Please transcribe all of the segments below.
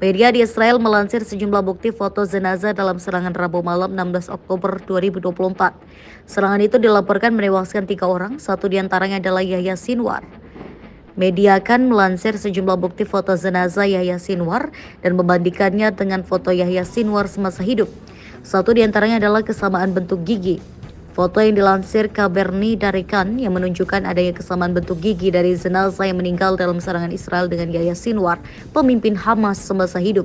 Media di Israel melansir sejumlah bukti foto jenazah dalam serangan Rabu malam 16 Oktober 2024. Serangan itu dilaporkan menewaskan 3 orang, satu diantaranya adalah Yahya Sinwar. Media kan melansir sejumlah bukti foto jenazah Yahya Sinwar dan membandingkannya dengan foto Yahya Sinwar semasa hidup. Satu diantaranya adalah kesamaan bentuk gigi. Foto yang dilansir Kaberni dari Kan yang menunjukkan adanya kesamaan bentuk gigi dari jenazah yang meninggal dalam serangan Israel dengan Yahya Sinwar, pemimpin Hamas semasa hidup.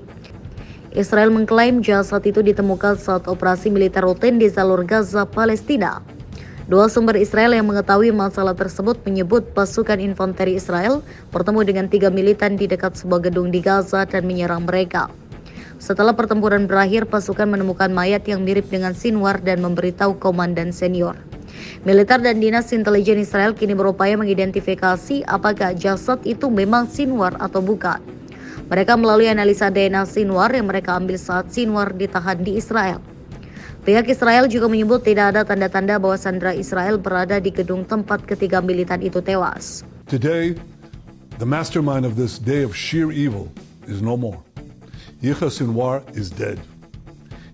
Israel mengklaim jasad itu ditemukan saat operasi militer rutin di jalur Gaza, Palestina. Dua sumber Israel yang mengetahui masalah tersebut menyebut pasukan infanteri Israel bertemu dengan 3 militan di dekat sebuah gedung di Gaza dan menyerang mereka. Setelah pertempuran berakhir, pasukan menemukan mayat yang mirip dengan Sinwar dan memberitahu komandan senior. Militer dan dinas intelijen Israel kini berupaya mengidentifikasi apakah jasad itu memang Sinwar atau bukan. Mereka melalui analisa DNA Sinwar yang mereka ambil saat Sinwar ditahan di Israel. Pihak Israel juga menyebut tidak ada tanda-tanda bahwa sandera Israel berada di gedung tempat ketiga militan itu tewas. Today, the mastermind of this day of sheer evil is no more. Yahya Sinwar is dead.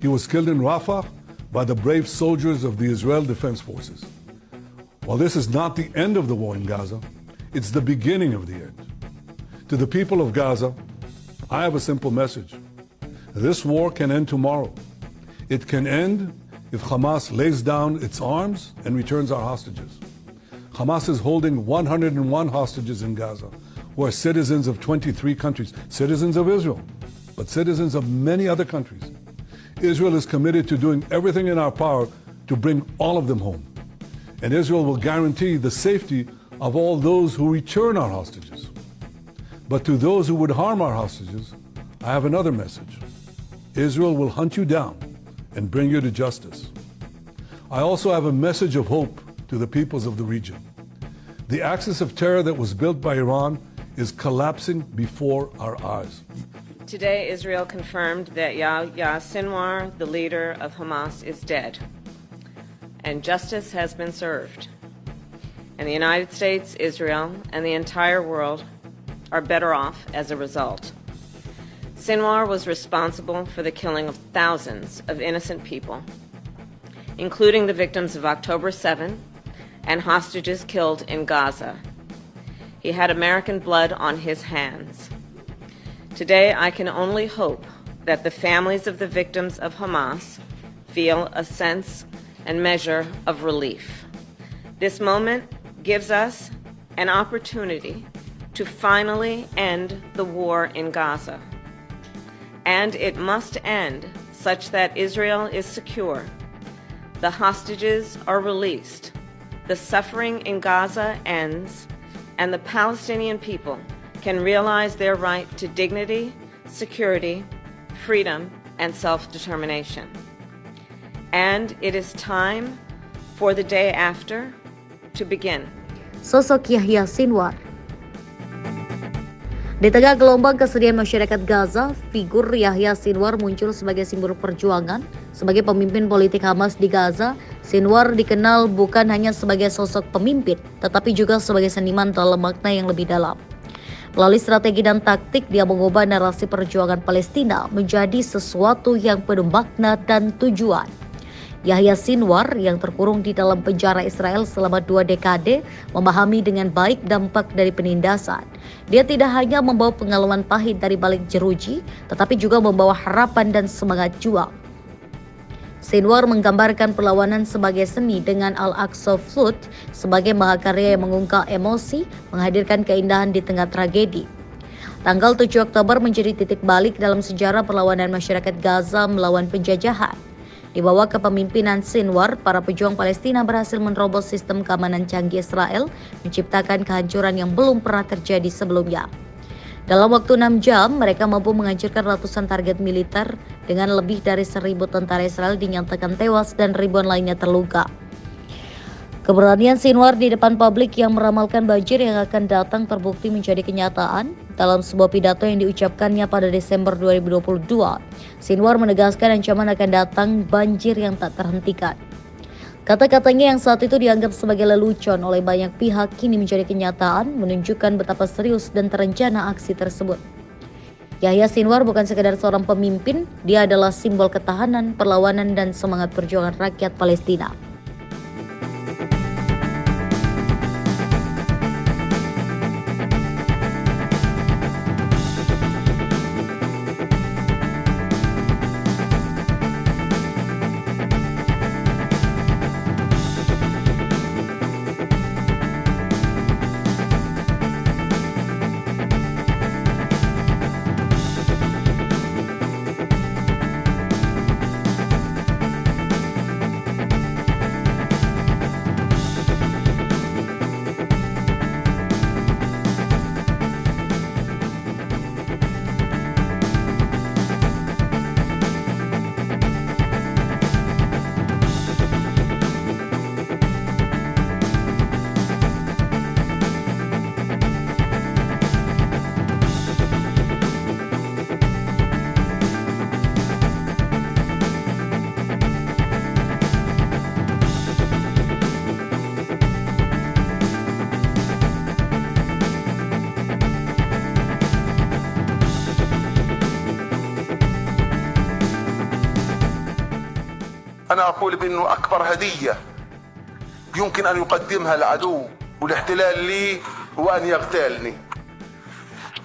He was killed in Rafah by the brave soldiers of the Israel Defense Forces. While this is not the end of the war in Gaza, it's the beginning of the end. To the people of Gaza, I have a simple message. This war can end tomorrow. It can end if Hamas lays down its arms and returns our hostages. Hamas is holding 101 hostages in Gaza, who are citizens of 23 countries, citizens of Israel, but citizens of many other countries. Israel is committed to doing everything in our power to bring all of them home. And Israel will guarantee the safety of all those who return our hostages. But to those who would harm our hostages, I have another message. Israel will hunt you down and bring you to justice. I also have a message of hope to the peoples of the region. The axis of terror that was built by Iran is collapsing before our eyes. Today, Israel confirmed that Yahya Sinwar, the leader of Hamas, is dead, and justice has been served. And the United States, Israel, and the entire world are better off as a result. Sinwar was responsible for the killing of thousands of innocent people, including the victims of October 7 and hostages killed in Gaza. He had American blood on his hands. Today, I can only hope that the families of the victims of Hamas feel a sense and measure of relief. This moment gives us an opportunity to finally end the war in Gaza. And it must end such that Israel is secure, the hostages are released, the suffering in Gaza ends, and the Palestinian people can realize their right to dignity, security, freedom, and self-determination. And it is time for the day after to begin. Sosok Yahya Sinwar. Di tengah gelombang kesedihan masyarakat Gaza, figur Yahya Sinwar muncul sebagai simbol perjuangan. Sebagai pemimpin politik Hamas di Gaza, Sinwar dikenal bukan hanya sebagai sosok pemimpin, tetapi juga sebagai seniman dalam makna yang lebih dalam. Melalui strategi dan taktik, dia mengubah narasi perjuangan Palestina menjadi sesuatu yang penuh makna dan tujuan. Yahya Sinwar yang terkurung di dalam penjara Israel selama 2 dekade memahami dengan baik dampak dari penindasan. Dia tidak hanya membawa pengalaman pahit dari balik jeruji, tetapi juga membawa harapan dan semangat juang. Sinwar menggambarkan perlawanan sebagai seni dengan Al-Aqsa Flute sebagai mahakarya yang mengungkap emosi, menghadirkan keindahan di tengah tragedi. Tanggal 7 Oktober menjadi titik balik dalam sejarah perlawanan masyarakat Gaza melawan penjajahan. Di bawah kepemimpinan Sinwar, para pejuang Palestina berhasil menerobos sistem keamanan canggih Israel, menciptakan kehancuran yang belum pernah terjadi sebelumnya. Dalam waktu 6 jam, mereka mampu menghancurkan ratusan target militer dengan lebih dari 1.000 tentara Israel dinyatakan tewas dan ribuan lainnya terluka. Keberanian Sinwar di depan publik yang meramalkan banjir yang akan datang terbukti menjadi kenyataan. Dalam sebuah pidato yang diucapkannya pada Desember 2022, Sinwar menegaskan ancaman akan datang banjir yang tak terhentikan. Kata-katanya yang saat itu dianggap sebagai lelucon oleh banyak pihak kini menjadi kenyataan, menunjukkan betapa serius dan terencana aksi tersebut. Yahya Sinwar bukan sekedar seorang pemimpin, dia adalah simbol ketahanan, perlawanan, dan semangat perjuangan rakyat Palestina. أنا أقول بأنه أكبر هدية يمكن أن يقدمها العدو والاحتلال لي هو أن يغتالني،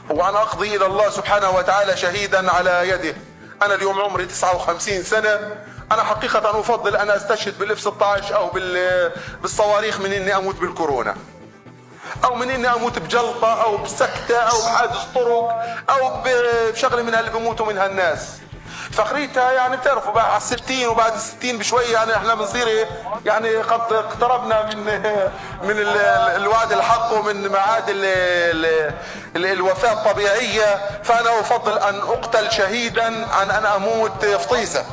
وأنا أقضي إلى الله سبحانه وتعالى شهيدا على يده. أنا اليوم عمري 59 سنة. أنا حقيقة أفضل أن أستشهد بالاف 16 أو بالصواريخ من إني أموت بالكورونا، أو من إني أموت بجلطة أو بسكتة أو بحادث طرق أو بشغلة من اللي بيموتوا منها الناس. فخريتها يعني بتعرفوا بقى على 60 وبعد 60 بشويه يعني احنا بنصير يعني قد اقتربنا من الوعد الحق ومن ميعاد الوفاه الطبيعيه. فانا افضل ان اقتل شهيدا عن ان اموت فطيسه.